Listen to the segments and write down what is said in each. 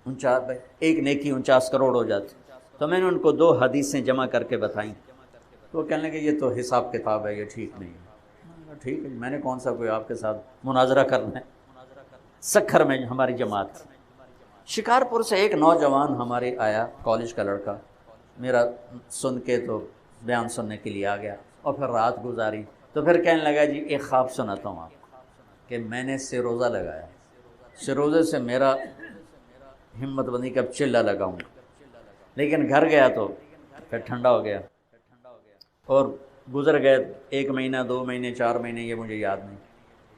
ایک نیکی 49 کروڑ ہو جاتی۔ تو میں نے ان کو 2 حدیثیں جمع کر کے بتائیں، تو وہ کہنے لگے یہ تو حساب کتاب ہے، یہ ٹھیک نہیں ہے۔ میں نے کہا ٹھیک ہے، میں نے کون سا کوئی آپ کے ساتھ مناظرہ کرنا ہے۔ سکھر میں ہماری جماعت تھی، شکارپور سے ایک نوجوان ہمارے آیا، کالج کا لڑکا، میرا سن کے تو بیان سننے کے لیے آ گیا، اور پھر رات گزاری، تو پھر کہنے لگا جی ایک خواب سناتا ہوں آپ کو کہ میں نے سروزہ لگایا، سروزے سے میرا ہمت بندی کا چلہ لگاؤں گا، لیکن گھر گیا تو پھر ٹھنڈا ہو گیا، اور گزر گئے 1 مہینہ 2 مہینے 4 مہینے، یہ مجھے یاد نہیں۔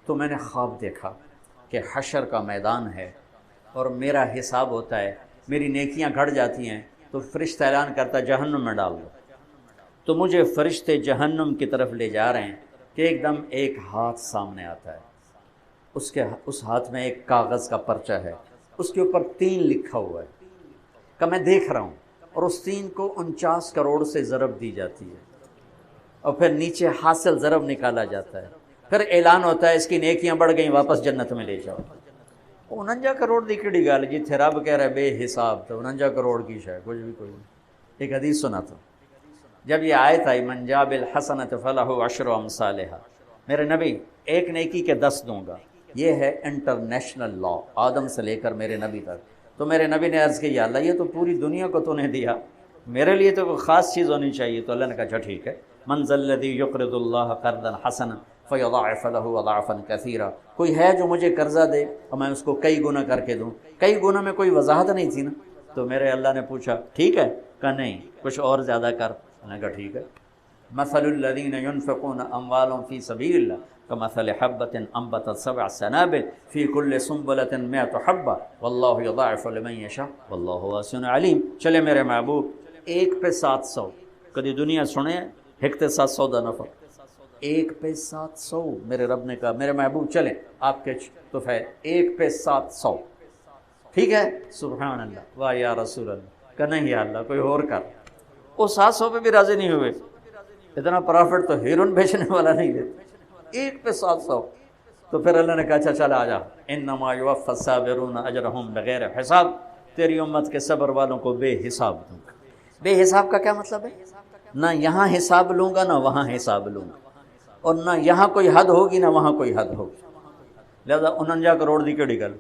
تو میں نے خواب دیکھا کہ حشر کا میدان ہے اور میرا حساب ہوتا ہے، میری نیکیاں گھٹ جاتی ہیں تو فرشتہ اعلان کرتا ہے جہنم میں ڈال دو، تو مجھے فرشتے جہنم کی طرف لے جا رہے ہیں کہ ایک دم ایک ہاتھ سامنے آتا ہے، اس ہاتھ میں ایک کاغذ کا پرچہ ہے، اس کے اوپر 3 لکھا ہوا ہے، کہ میں دیکھ رہا ہوں، اور اس 3 کو 49 کروڑ سے ضرب دی جاتی ہے، اور پھر نیچے حاصل ضرب نکالا جاتا ہے، پھر اعلان ہوتا ہے اس کی نیکیاں بڑھ گئیں، واپس جنت میں لے جاؤ۔ 49 کروڑ دی کیڑی گل جی، تھے رب کہہ رہے بے حساب، تو 49 کروڑ کی شے کچھ بھی کوئی نہیں۔ ایک حدیث سنا تھا، جب یہ آیت آئی من جاء بالحسنۃ فلہ عشر امثالھا، میرے نبی ایک نیکی کے 10 دوں گا، یہ ہے انٹرنیشنل لا، آدم سے لے کر میرے نبی تک۔ تو میرے نبی نے عرض کی یا اللہ یہ تو پوری دنیا کو تو نے دیا، میرے لیے تو کوئی خاص چیز ہونی چاہیے۔ تو اللہ نے کہا اچھا ٹھیک ہے، من ذا الذی یقرض اللہ قرضا حسنا فیضاعف لہ اضعافا کثیرا، کوئی ہے جو مجھے قرضہ دے اور میں اس کو کئی گنا کر کے دوں۔ کئی گنا میں کوئی وضاحت نہیں تھی نا، تو میرے اللہ نے پوچھا ٹھیک ہے؟ کہا نہیں، کچھ اور زیادہ کر۔ میں نے کہا ٹھیک ہے، مثل الذین ینفقون اموالهم فی سبیل اللہ کمثل حبۃ انبتت 7 سنابل فی کل سنبلۃ 100 حبہ واللہ یضاعف لمن یشاء واللہ واسع علیم۔ چلے میرے محبوب، ایک پہ 700، کدی دنیا سنے ایک تے 700 دا نفع؟ ایک پہ 700، میرے رب نے کہا میرے محبوب چلیں آپ کے تو ہے ایک پہ 700، ٹھیک ہے؟ سبحان اللہ، واہ یا رسول اللہ، کہ نہیں یا اللہ کوئی اور کر۔ وہ 700 پہ بھی راضی نہیں ہوئے، اتنا پرافٹ تو ہیرون بیچنے والا نہیں دیتا، ایک پہ 700۔ تو پھر اللہ نے کہا اچھا چل آ جا، انما یوفی الصابرون اجرہم بغیر حساب، تیری امت کے صبر والوں کو بے حساب دوں گا۔ بے حساب کا کیا مطلب ہے؟ نہ یہاں حساب لوں گا نہ وہاں حساب لوں گا، اور نہ یہاں کوئی حد ہوگی نہ وہاں کوئی حد ہوگی۔ لہذا 49 کروڑ دی کیڑی گل،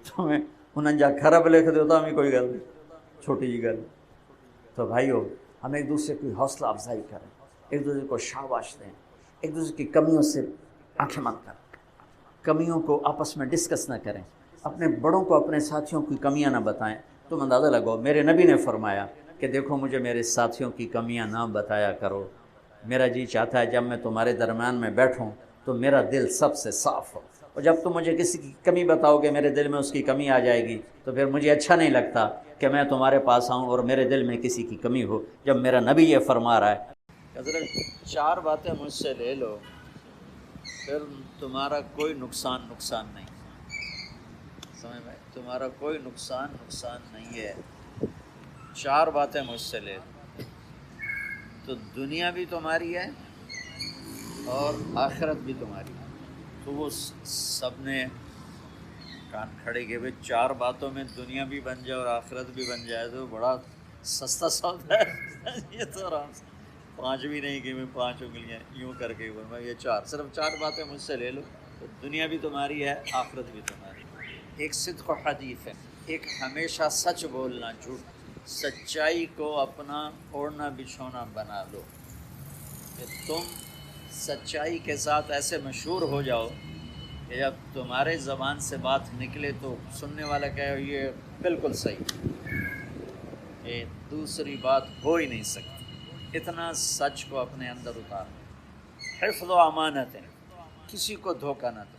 تو میں 49 کھرب لکھ دیتا ہمیں کوئی گل نہیں، چھوٹی جی گل۔ تو بھائیو ہم ایک دوسرے کی حوصلہ افزائی کریں، ایک دوسرے کو شاباش دیں، ایک دوسرے کی کمیوں سے آنکھیں مت کریں، کمیوں کو آپس میں ڈسکس نہ کریں، اپنے بڑوں کو اپنے ساتھیوں کی کمیاں نہ بتائیں۔ تم اندازہ لگاؤ، میرے نبی نے فرمایا کہ دیکھو مجھے میرے ساتھیوں کی کمیاں نہ بتایا کرو، میرا جی چاہتا ہے جب میں تمہارے درمیان میں بیٹھوں تو میرا دل سب سے صاف ہو، اور جب تم مجھے کسی کی کمی بتاؤ گے میرے دل میں اس کی کمی آ جائے گی، تو پھر مجھے اچھا نہیں لگتا کہ میں تمہارے پاس آؤں اور میرے دل میں کسی کی کمی ہو، جب میرا نبی یہ فرما رہا ہے حضرت 4 باتیں مجھ سے لے لو پھر تمہارا کوئی نقصان نہیں، سمجھ میں، تمہارا کوئی نقصان نہیں ہے، 4 باتیں مجھ سے لے لو تو دنیا بھی تمہاری ہے اور آخرت بھی تمہاری ہے۔ تو وہ سب نے کان کھڑے کیے، بھائی 4 باتوں میں دنیا بھی بن جائے اور آخرت بھی بن جائے تو بڑا سستا سودا ہے، یہ تو آرام سے 5 بھی نہیں کہ میں 5 انگلیاں یوں کر کے میں یہ 4 صرف 4 باتیں مجھ سے لے لو تو دنیا بھی تمہاری ہے آخرت بھی تمہاری ہے۔ ایک صدق و حدیث ہے، ایک ہمیشہ سچ بولنا، جھوٹ، سچائی کو اپنا اوڑھنا بچھونا بنا لو کہ تم سچائی کے ساتھ ایسے مشہور ہو جاؤ کہ جب تمہارے زبان سے بات نکلے تو سننے والا کہے یہ بالکل صحیح، یہ دوسری بات ہو ہی نہیں سکتی، اتنا سچ کو اپنے اندر اتار۔ حفظ و امانت ہے، کسی کو دھوکہ نہ دو،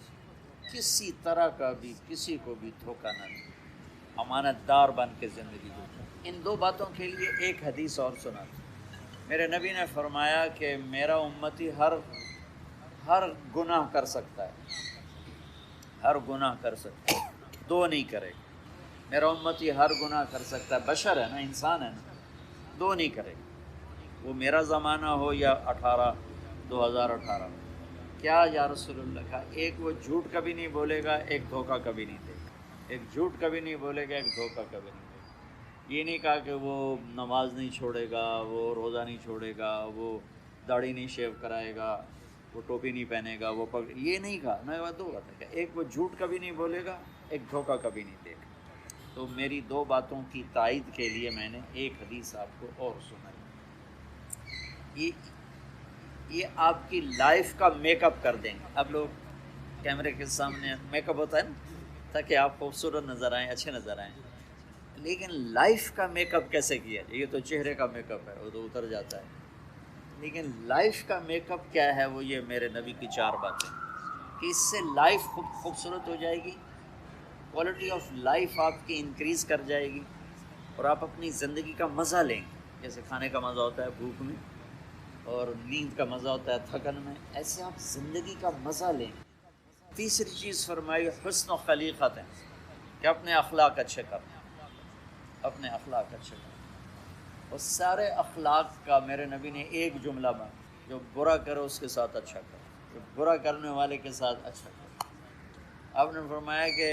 کسی طرح کا بھی کسی کو بھی دھوکہ نہ دو، امانت دار بن کے زندگی دو۔ ان 2 باتوں کے لیے ایک حدیث اور سنا تھا، میرے نبی نے فرمایا کہ میرا امتی ہر گناہ کر سکتا ہے، ہر گناہ کر سکتا ہے، 2 نہیں کرے گا۔ میرا امتی ہر گناہ کر سکتا ہے، بشر ہے نا، انسان ہے نا، 2 نہیں کرے گا، وہ میرا زمانہ ہو یا 2018۔ کیا یا رسول اللہ کا؟ ایک وہ جھوٹ کبھی نہیں بولے گا، ایک دھوکہ کبھی نہیں دے گا۔ ایک جھوٹ کبھی نہیں بولے گا، ایک دھوکہ کبھی نہیں بولے گا۔ یہ نہیں کہا کہ وہ نماز نہیں چھوڑے گا، وہ روزہ نہیں چھوڑے گا، وہ داڑھی نہیں شیو کرائے گا، وہ ٹوپی نہیں پہنے گا، وہ یہ نہیں کہا نا، وہ دو باتیں کہ ایک وہ جھوٹ کبھی نہیں بولے گا، ایک دھوکہ کبھی نہیں دے گا۔ تو میری دو باتوں کی تائید کے لیے میں نے ایک حدیث آپ کو اور سنائی۔ یہ آپ کی لائف کا میک اپ کر دیں گے۔ اب لوگ کیمرے کے سامنے میک اپ ہوتا ہے نا، تاکہ آپ خوبصورت نظر آئیں، اچھے نظر آئیں، لیکن لائف کا میک اپ کیسے کیا جائے؟ یہ تو چہرے کا میک اپ ہے، وہ تو اتر جاتا ہے، لیکن لائف کا میک اپ کیا ہے؟ وہ یہ میرے نبی کی 4 باتیں کہ اس سے لائف خوبصورت ہو جائے گی، کوالٹی آف لائف آپ کی انکریز کر جائے گی، اور آپ اپنی زندگی کا مزہ لیں گے۔ جیسے کھانے کا مزہ ہوتا ہے بھوک میں، اور نیند کا مزہ ہوتا ہے تھکن میں، ایسے آپ زندگی کا مزہ لیں گے۔ تیسری چیز فرمائی حسن و خلیقت ہے، کہ اپنے اخلاق اچھے کریں، اپنے اخلاق اچھے کریں۔ اور سارے اخلاق کا میرے نبی نے ایک جملہ بنا، جو برا کرو اس کے ساتھ اچھا کرو، جو برا کرنے والے کے ساتھ اچھا کرو۔ آپ نے فرمایا کہ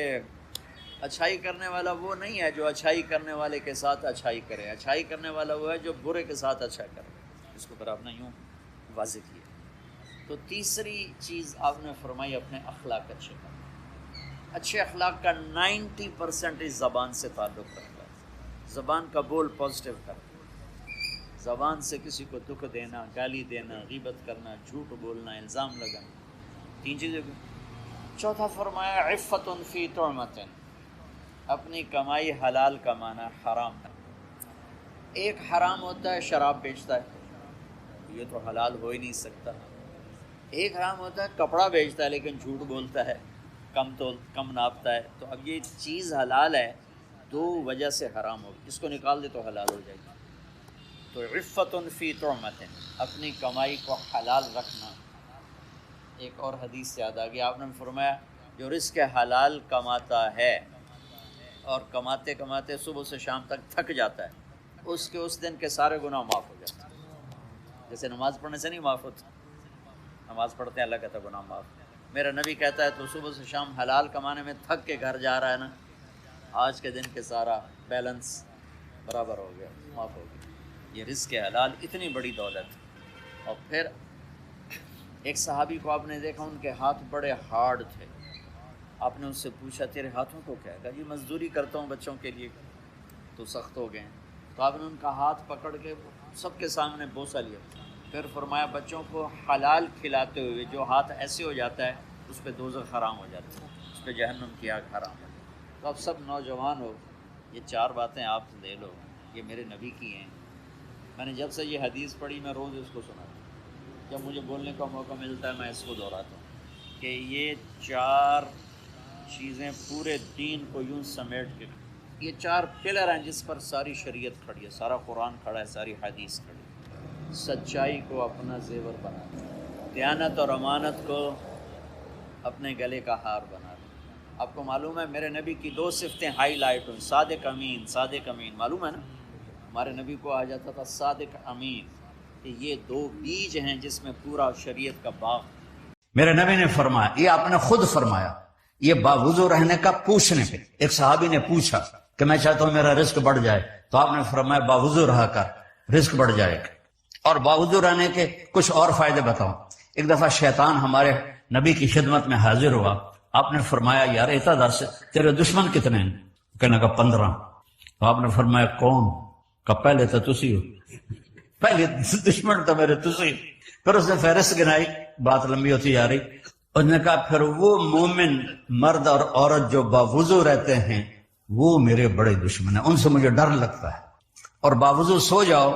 اچھائی کرنے والا وہ نہیں ہے جو اچھائی کرنے والے کے ساتھ اچھائی کرے، اچھائی کرنے والا وہ ہے جو برے کے ساتھ اچھا کرے۔ اس کو پھر آپ نے یوں واضح کیا۔ تو تیسری چیز آپ نے فرمائی اپنے اخلاق اچھے کرنا۔ اچھے اخلاق کا 90% اس زبان سے تعلق رکھتا ہے۔ زبان کا بول پازیٹیو کرنا، زبان سے کسی کو دکھ دینا، گالی دینا، غیبت کرنا، جھوٹ بولنا، الزام لگانا، 3 چیزیں۔ چوتھا فرمایا عفت فی طعمۃ، اپنی کمائی حلال کمانا، حرام نہ۔ ایک حرام ہوتا ہے شراب بیچتا ہے، یہ تو حلال ہو ہی نہیں سکتا۔ ایک حرام ہوتا ہے کپڑا بیچتا ہے لیکن جھوٹ بولتا ہے، کم ناپتا ہے، تو اب یہ چیز حلال ہے، 2 وجہ سے حرام ہوگی، اس کو نکال دے تو حلال ہو جائے گی۔ تو عفت فی طعمۃ، اپنی کمائی کو حلال رکھنا۔ ایک اور حدیث یاد آ گئی، آپ نے فرمایا جو رزق حلال کماتا ہے اور کماتے کماتے صبح سے شام تک تھک جاتا ہے، اس دن کے سارے گناہ معاف ہو جاتے ہیں۔ جیسے نماز پڑھنے سے نہیں معاف ہوتا، نماز پڑھتے ہیں اللہ کہتا ہے گناہ معاف۔ میرا نبی کہتا ہے تو صبح سے شام حلال کمانے میں تھک کے گھر جا رہا ہے نا، آج کے دن کے سارا بیلنس برابر ہو گیا، معاف ہو گیا۔ یہ رزق حلال اتنی بڑی دولت۔ اور پھر ایک صحابی کو آپ نے دیکھا، ان کے ہاتھ بڑے ہارڈ تھے، آپ نے ان سے پوچھا تیرے ہاتھوں کو کیا؟ کہا جی مزدوری کرتا ہوں بچوں کے لیے، تو سخت ہو گئے ہیں۔ تو آپ نے ان کا ہاتھ پکڑ کے سب کے سامنے بوسہ لیا، پھر فرمایا بچوں کو حلال کھلاتے ہوئے جو ہاتھ ایسے ہو جاتا ہے اس پہ دوزخ حرام ہو جاتا ہے، اس پہ جہنم کی آگ حرام ہو جاتی ہے۔ تو اب سب نوجوان ہو، یہ 4 باتیں آپ لے لو، یہ میرے نبی کی ہیں۔ میں نے جب سے یہ حدیث پڑھی میں روز اس کو سنا، جب مجھے بولنے کا موقع ملتا ہے میں اس کو دہراتا ہوں کہ یہ 4 چیزیں پورے دین کو یوں سمیٹ کے، یہ 4 پلر ہیں جس پر ساری شریعت کھڑی ہے، سارا قرآن کھڑا ہے، ساری حدیث کھڑی ہے۔ سچائی کو اپنا زیور بنا لیں، دیانت اور امانت کو اپنے گلے کا ہار بنا لیں۔ آپ کو معلوم ہے میرے نبی کی 2 صفتیں ہائی لائٹ ہوئی، صادق امین، صادق امین، معلوم ہے نا؟ ہمارے نبی کو آ جاتا تھا صادق امین، کہ یہ 2 بیج ہیں جس میں پورا شریعت کا باغ۔ میرے نبی نے فرمایا، یہ آپ نے خود فرمایا، یہ باوضو رہنے کا پوچھنے پہ ایک صحابی نے پوچھا کہ میں چاہتا ہوں میرا رزق بڑھ جائے، تو آپ نے فرمایا باوضو رہا کر، رزق بڑھ جائے گا۔ اور باوضو رہنے کے کچھ اور فائدے بتاؤں۔ ایک دفعہ شیطان ہمارے نبی کی خدمت میں حاضر ہوا، آپ نے فرمایا یار اعتدار سے تیرے دشمن کتنے ہیں؟ کہنے کا 15۔ تو آپ نے فرمایا کون؟ کہ پہلے تو تسی ہو، پہلے دشمن تو میرے تسی۔ پھر اس نے فہرست گنائی، بات لمبی ہوتی جا رہی۔ اس نے کہا پھر وہ مومن مرد اور عورت جو باوضو رہتے ہیں وہ میرے بڑے دشمن ہیں، ان سے مجھے ڈر لگتا ہے۔ اور باوضو سو جاؤ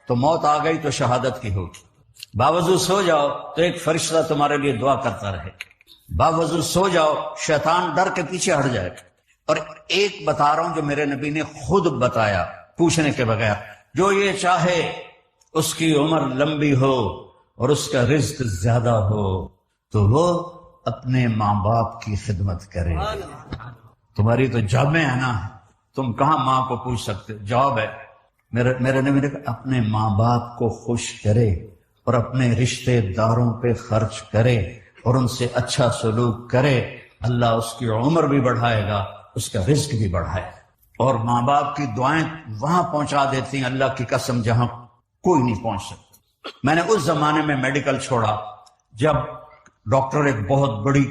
تو موت آ گئی تو شہادت کی ہوگی، باوضو سو جاؤ تو ایک فرشتہ تمہارے لیے دعا کرتا رہے گا، باوضو سو جاؤ شیطان ڈر کے پیچھے ہٹ جائے گا۔ اور ایک بتا رہا ہوں جو میرے نبی نے خود بتایا پوچھنے کے بغیر، جو یہ چاہے اس کی عمر لمبی ہو اور اس کا رزق زیادہ ہو تو وہ اپنے ماں باپ کی خدمت کرے۔ تمہاری تو جابیں ہیں نا، تم کہاں ماں کو پوچھ سکتے، جاب ہے۔ میرے نبی نے کہا اپنے ماں باپ کو خوش کرے اور اپنے رشتے داروں پہ خرچ کرے اور ان سے اچھا سلوک کرے، اللہ اس کی عمر بھی بڑھائے گا اس کا رزق بھی بڑھائے، اور ماں باپ کی دعائیں وہاں پہنچا دیتی ہیں اللہ کی قسم جہاں کوئی نہیں پہنچ سکتا۔ میں نے اس زمانے میں میڈیکل چھوڑا جب ڈاکٹر ایک بہت بڑی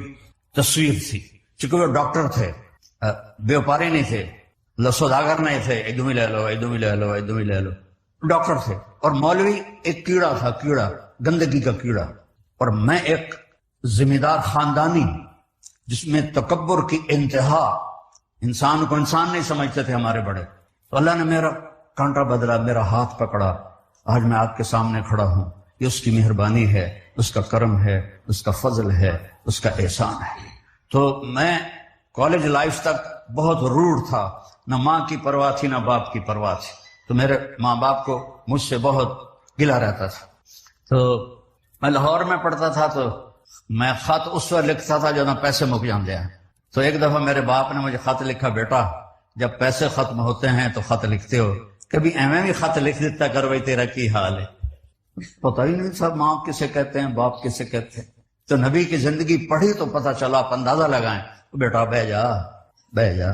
تصویر تھی، چونکہ وہ ڈاکٹر تھے، بیوپاری نہیں تھے، سوداگر نہیں تھے، ادھم ہی لے لو ادھم ہی لے لو ادھم ہی لے لو، ڈاکٹر تھے۔ اور مولوی ایک کیڑا تھا، کیڑا، گندگی کا کیڑا، اور میں ایک ذمہ دار خاندانی جس میں تکبر کی انتہا، انسان کو انسان نہیں سمجھتے تھے ہمارے بڑے۔ تو اللہ نے میرا کانٹا بدلا، میرا ہاتھ پکڑا، آج میں آپ کے سامنے کھڑا ہوں۔ یہ اس کی مہربانی ہے، اس کا کرم ہے، اس کا فضل ہے، اس کا احسان ہے۔ تو میں کالج لائف تک بہت روڑ تھا، نہ ماں کی پرواہ تھی نہ باپ کی پرواہ تھی، تو میرے ماں باپ کو مجھ سے بہت گلہ رہتا تھا۔ تو میں لاہور میں پڑھتا تھا، تو میں خط اس وقت لکھتا تھا جو نہ پیسے مک جاندے ہیں۔ تو ایک دفعہ میرے باپ نے مجھے خط لکھا، بیٹا جب پیسے ختم ہوتے ہیں تو خط لکھتے ہو، کبھی ایویں بھی خط لکھ دیتا کر بھائی تیرا کی حال ہے۔ پتہ ہی نہیں صاحب ماں کسے کہتے ہیں، باپ کسے کہتے ہیں۔ تو نبی کی زندگی پڑھی تو پتہ چلا، آپ اندازہ لگائیں۔ بیٹا بہ جا بہ جا۔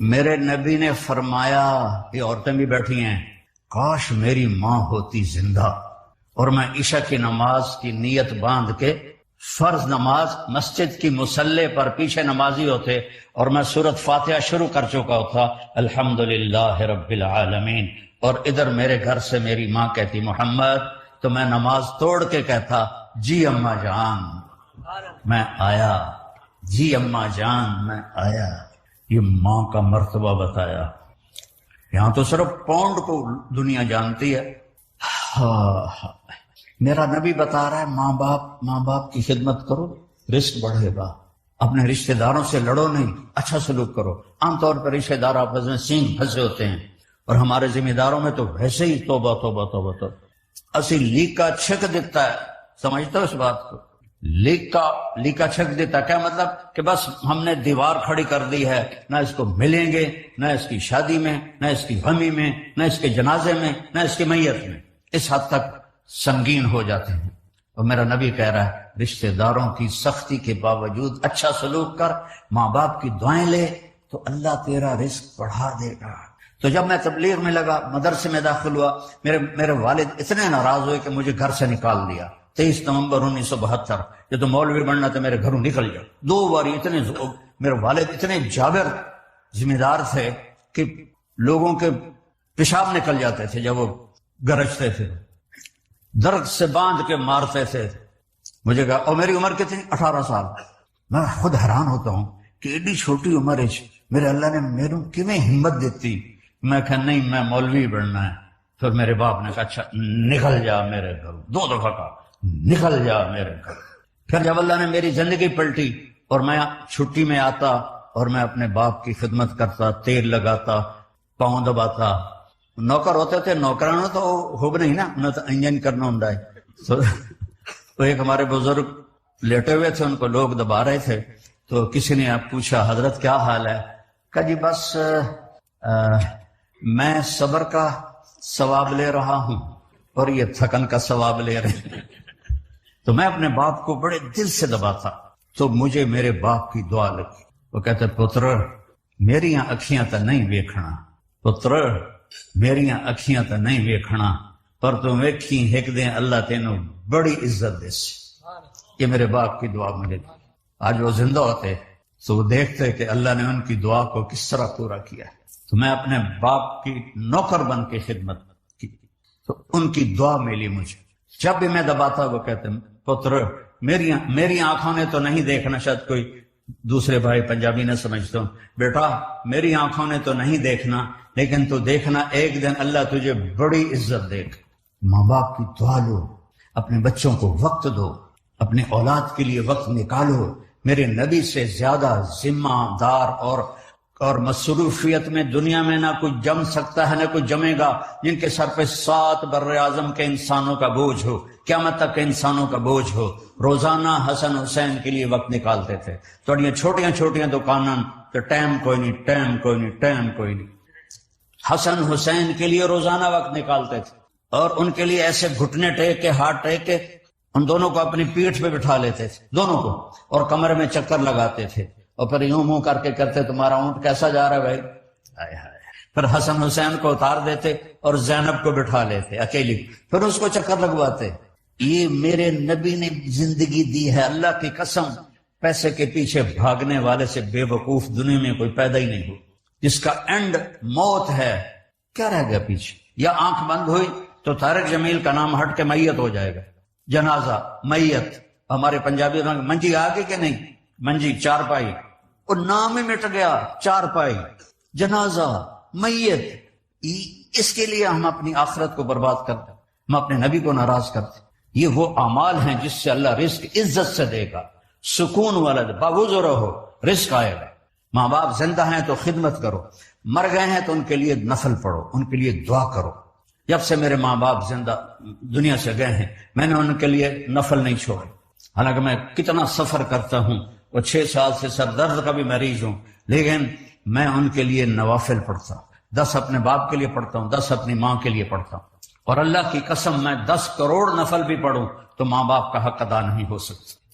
میرے نبی نے فرمایا، یہ عورتیں بھی بیٹھی ہیں، کاش میری ماں ہوتی زندہ اور میں عشاء کی نماز کی نیت باندھ کے فرض نماز مسجد کی مصلی پر پیچھے نمازی ہوتے اور میں سورۃ فاتحہ شروع کر چکا ہوتا، الحمدللہ رب العالمین، اور ادھر میرے گھر سے میری ماں کہتی محمد، تو میں نماز توڑ کے کہتا جی اماں جان میں آیا، جی اماں جان میں آیا۔ یہ ماں کا مرتبہ بتایا۔ یہاں تو صرف پاؤنڈ کو دنیا جانتی ہے۔ میرا نبی بتا رہا ہے ماں باپ کی خدمت کرو، رزق بڑھے گا۔ اپنے رشتہ داروں سے لڑو نہیں، اچھا سلوک کرو۔ عام طور پر رشتہ دار آپس میں سینگ پھنسے ہوتے ہیں، اور ہمارے ذمہ داروں میں تو ویسے ہی توبہ توبہ توبہ توبہ۔ اسی لیکا چھک دیتا ہے، سمجھتا ہو اس بات کو؟ لیکا چھک دیتا، کیا مطلب کہ بس ہم نے دیوار کھڑی کر دی ہے، نہ اس کو ملیں گے، نہ اس کی شادی میں، نہ اس کی غمی میں، نہ اس کے جنازے میں، نہ اس کی میت میں۔ اس حد تک سنگین ہو جاتے ہیں۔ اور میرا نبی کہہ رہا ہے رشتہ داروں کی سختی کے باوجود اچھا سلوک کر، ماں باپ کی دعائیں لے، تو اللہ تیرا رزق بڑھا دے گا۔ تو جب میں تبلیغ میں لگا، مدرسے میں داخل ہوا، میرے والد اتنے ناراض ہوئے کہ مجھے گھر سے نکال دیا۔ 23 نومبر 1972، یہ تو مولوی بننا تو میرے گھروں نکل جا۔ 2 بار اتنے میرے والد اتنے جابر ذمہ دار تھے کہ لوگوں کے پیشاب نکل جاتے تھے جب وہ گرجتے تھے، درد سے باندھ کے مارتے تھے۔ مجھے کہا، اور میری عمر کتنی؟ 18 سال۔ میں خود حیران ہوتا ہوں کہ ایڈی چھوٹی عمر ہے میرے اللہ نے میرے کیویں ہمت دیتی۔ میں کہا نہیں، میں مولوی بننا ہے۔ پھر میرے باپ نے کہا اچھا نکل جا میرے گھر، 2 دفعہ کہا نکل جا میرے گھر۔ پھر جب اللہ نے میری زندگی پلٹی اور میں چھٹی میں آتا اور میں اپنے باپ کی خدمت کرتا، تیل لگاتا، پاؤں دباتا۔ نوکر ہوتے تھے، نوکرانوں تو ہوب نہیں نا، انہیں تو انجن کرنا ہوں۔ تو ایک ہمارے بزرگ لیٹے ہوئے تھے، ان کو لوگ دبا رہے تھے، تو کسی نے پوچھا حضرت کیا حال ہے؟ کہا جی بس میں صبر کا ثواب لے رہا ہوں اور یہ تھکن کا ثواب لے رہے ہیں۔ تو میں اپنے باپ کو بڑے دل سے دباتا، تو مجھے میرے باپ کی دعا لگی۔ وہ کہتے پتر میریاں اکھیاں تو نہیں ویکھنا، پتر میریاں اکھیاں تو نہیں ویکھنا، پر تو ویکھی ایک دن اللہ تینوں بڑی عزت دے سی۔ یہ میرے باپ کی دعا ملے۔ آج وہ زندہ ہوتے تو وہ دیکھتے کہ اللہ نے ان کی دعا کو کس طرح پورا کیا ہے۔ تو میں اپنے باپ کی نوکر بن کے خدمت کی، تو ان کی دعا ملی مجھے۔ جب بھی میں دباتا وہ کہتے پتر میری آنکھوں نے تو نہیں دیکھنا، شاید کوئی دوسرے بھائی پنجابی نہ سمجھتا ہوں، بیٹا میری آنکھوں نے تو نہیں دیکھنا، لیکن تو دیکھنا ایک دن اللہ تجھے بڑی عزت دے گا۔ ماں باپ کی دعا لو، اپنے بچوں کو وقت دو، اپنے اولاد کے لیے وقت نکالو۔ میرے نبی سے زیادہ ذمہ دار اور مصروفیت میں دنیا میں نہ کوئی جم سکتا ہے نہ کوئی جمے گا، جن کے سر پہ 7 بر اعظم کے انسانوں کا بوجھ ہو، قیامت تک کے انسانوں کا بوجھ ہو۔ روزانہ حسن حسین کے لیے وقت نکالتے تھے، تو یہ چھوٹیاں چھوٹیاں دکاناں تو ٹائم کوئی نہیں۔ حسن حسین کے لیے روزانہ وقت نکالتے تھے، اور ان کے لیے ایسے گھٹنے ٹیک کے، ہاتھ ٹیک کے، ان دونوں کو اپنی پیٹھ پہ بٹھا لیتے تھے، دونوں کو، اور کمرے میں چکر لگاتے تھے۔ اور پھر یوں منہ کر کے کرتے تمہارا اونٹ کیسا جا رہا ہے بھائی، ہائے ہائے، پھر حسن حسین کو اتار دیتے اور زینب کو بٹھا لیتے اکیلی، پھر اس کو چکر لگواتے۔ یہ میرے نبی نے زندگی دی ہے، اللہ کی قسم پیسے کے پیچھے بھاگنے والے سے بے وقوف دنیا میں کوئی پیدا ہی نہیں ہو، جس کا اینڈ موت ہے، کیا رہ گیا پیچھے؟ یا آنکھ بند ہوئی تو طارق جمیل کا نام ہٹ کے میت ہو جائے گا، جنازہ میت، ہمارے پنجابی میں منجی آگے کہ نہیں، منجی چارپائی، اور نام ہی مٹ گیا، چارپائی، جنازہ، میت۔ اس کے لیے ہم اپنی آخرت کو برباد کرتے، ہم اپنے نبی کو ناراض کرتے۔ یہ وہ اعمال ہیں جس سے اللہ رزق عزت سے دے گا، سکون والا، باوضو رہو، رزق آئے گا۔ ماں باپ زندہ ہیں تو خدمت کرو، مر گئے ہیں تو ان کے لیے نفل پڑھو، ان کے لیے دعا کرو۔ جب سے میرے ماں باپ زندہ دنیا سے گئے ہیں میں نے ان کے لیے نفل نہیں چھوڑے، حالانکہ میں کتنا سفر کرتا ہوں اور 6 سال سے سر درد کا بھی مریض ہوں، لیکن میں ان کے لیے نوافل پڑھتا ہوں، 10 اپنے باپ کے لیے پڑھتا ہوں، 10 اپنی ماں کے لیے پڑھتا ہوں، اور اللہ کی قسم میں 10 کروڑ نفل بھی پڑھوں تو ماں باپ کا حق ادا نہیں ہو سکتا۔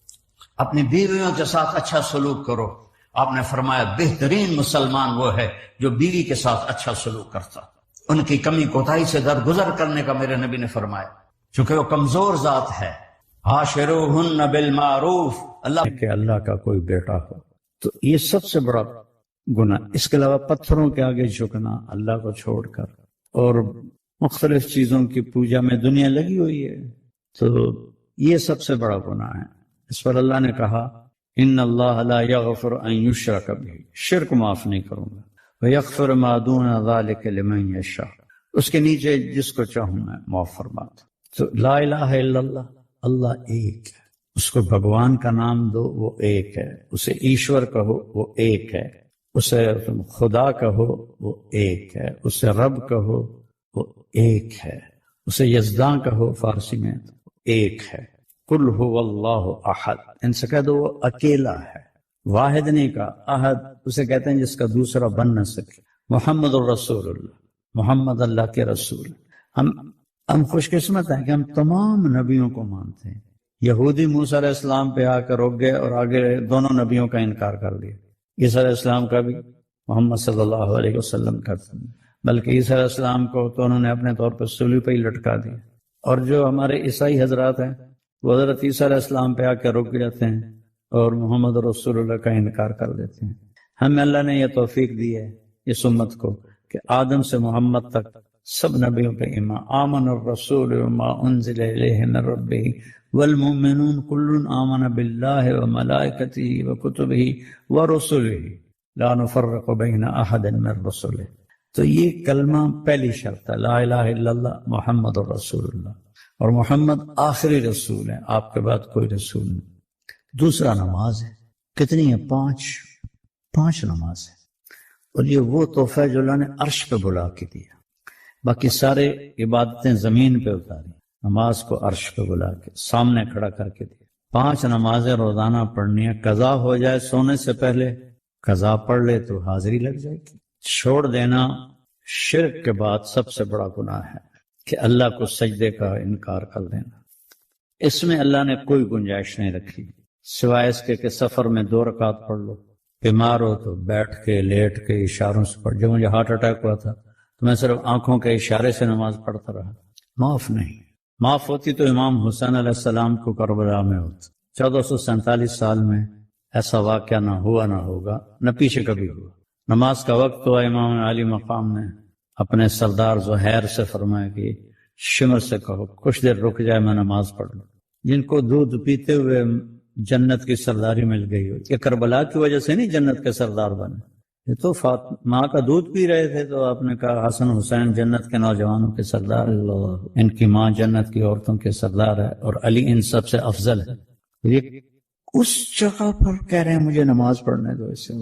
اپنی بیویوں کے ساتھ اچھا سلوک کرو، آپ نے فرمایا بہترین مسلمان وہ ہے جو بیوی کے ساتھ اچھا سلوک کرتا، ان کی کمی کوتاہی سے درگزر کرنے کا میرے نبی نے فرمایا، چونکہ وہ کمزور ذات ہے۔ عاشروہن بالمعروف، اللہ کا کوئی بیٹا ہو تو یہ سب سے بڑا گناہ، اس کے علاوہ پتھروں کے آگے جھکنا اللہ کو چھوڑ کر، اور مختلف چیزوں کی پوجا میں دنیا لگی ہوئی ہے، تو یہ سب سے بڑا گناہ ہے۔ اس پر اللہ نے کہا ان اللہ لا یغفر ان یشرک بہ، شرک معاف نہیں کروں گا، ویغفر ما دون ذلک لمن یشاء، اس کے نیچے جس کو چاہوں میں معاف فرماتا۔ تو لا الہ الا اللہ، اللہ ایک ہے، اس کو بھگوان کا نام دو، وہ ایک ہے، اسے ایشور کہو، وہ ایک ہے، اسے خدا کہو، وہ ایک ہے، اسے رب کہو، وہ ایک ہے، اسے یزداں کہو فارسی میں، ایک ہے۔ قل هو اللہ احد، ان سے کہہ دو وہ اکیلا ہے، واحد نہیں کا، احد اسے کہتے ہیں جس کا دوسرا بن نہ سکے۔ محمد الرسول اللہ، محمد اللہ کے رسول۔ ہم خوش قسمت ہیں کہ ہم تمام نبیوں کو مانتے ہیں۔ یہودی موسیٰ علیہ السلام پہ آ کر رک گئے اور آگے دونوں نبیوں کا انکار کر دیا، عیسیٰ علیہ السلام کا بھی، محمد صلی اللہ علیہ وسلم کا بھی، بلکہ عیسیٰ علیہ السلام کو تو انہوں نے اپنے طور پر صلیب پہ ہی لٹکا دیا۔ اور جو ہمارے عیسائی حضرات ہیں وہ حضرت عیسیٰ علیہ السلام پہ آ کے رک جاتے ہیں اور محمد رسول اللہ کا انکار کر دیتے ہیں۔ ہمیں اللہ نے یہ توفیق دی ہے اس امت کو کہ آدم سے محمد تک سب نبیوں پہ ایمان، آمن الرسول وما انزل الیہ من ربہ والمؤمنون کل آمن باللہ وملائکتہ وکتبہ ورسلہ لا نفرق بین احد من رسلہ۔ تو یہ کلمہ پہلی شرط ہے، لا الہ الا اللہ محمد الرسول اللہ، اور محمد آخری رسول ہے، آپ کے بعد کوئی رسول نہیں۔ دوسرا نماز ہے، کتنی ہے؟ 5 نماز ہے، اور یہ وہ تحفہ ہے جو اللہ نے عرش پہ بلا کے دیا، باقی سارے عبادتیں زمین پہ اتاری، نماز کو عرش پہ بلا کے سامنے کھڑا کر کے دیا۔ 5 نمازیں روزانہ پڑھنی ہے، قضا ہو جائے سونے سے پہلے، قضا پڑھ لے تو حاضری لگ جائے گی۔ چھوڑ دینا شرک کے بعد سب سے بڑا گناہ ہے کہ اللہ کو سجدے کا انکار کر دینا۔ اس میں اللہ نے کوئی گنجائش نہیں رکھی سوائے اس کے کہ سفر میں 2 رکعت پڑھ لو، بیمار ہو تو بیٹھ کے لیٹ کے اشاروں سے پڑھ۔ جب مجھے ہارٹ اٹیک ہوا تھا تو میں صرف آنکھوں کے اشارے سے نماز پڑھتا رہا، معاف نہیں۔ معاف ہوتی تو امام حسین علیہ السلام کو کربلا میں ہوتا۔ 1447 سال میں ایسا واقعہ نہ ہوا نہ ہوگا، نہ پیچھے کبھی ہوا۔ نماز کا وقت ہوا، امام علی مقام نے اپنے سردار زہیر سے فرمایا کہ شمر سے کہو کچھ دیر رک جائے، میں نماز پڑھ لوں۔ جن کو دودھ پیتے ہوئے جنت کی سرداری مل گئی ہو، یہ کربلا کی وجہ سے نہیں جنت کے سردار بنے، یہ تو ماں کا دودھ پی رہے تھے تو آپ نے کہا حسن حسین جنت کے نوجوانوں کے سردار، ان کی ماں جنت کی عورتوں کے سردار ہے اور علی ان سب سے افضل ہے۔ یہ اس جگہ پر کہہ رہے ہیں مجھے نماز پڑھنے دو، اس سے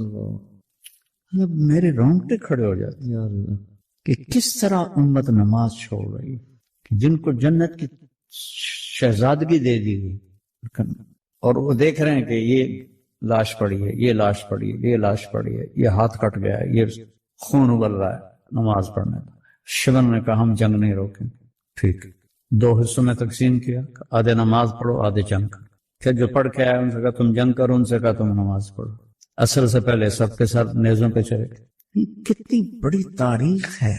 مطلب میرے رونگٹے کھڑے ہو جاتے ہیں اللہ کہ کس طرح امت نماز چھوڑ رہی ہے، جن کو جنت کی شہزادگی دے دی گئی، اور وہ دیکھ رہے ہیں کہ یہ لاش پڑی ہے، یہ لاش پڑی ہے، یہ لاش پڑی ہے، یہ ہاتھ کٹ گیا ہے، یہ خون ابل رہا ہے، نماز پڑھنے دو۔ شمر نے کہا ہم جنگ نہیں روکیں، ٹھیک، 2 حصوں میں تقسیم کیا، آدھے نماز پڑھو آدھے جنگ کرو۔ پھر جو پڑھ کے آئے ان سے کہا تم جنگ کرو، ان سے کہا تم نماز پڑھو۔ اصل سے پہلے سب کے ساتھ نیزوں پہ چڑھے. کتنی بڑی تاریخ ہے.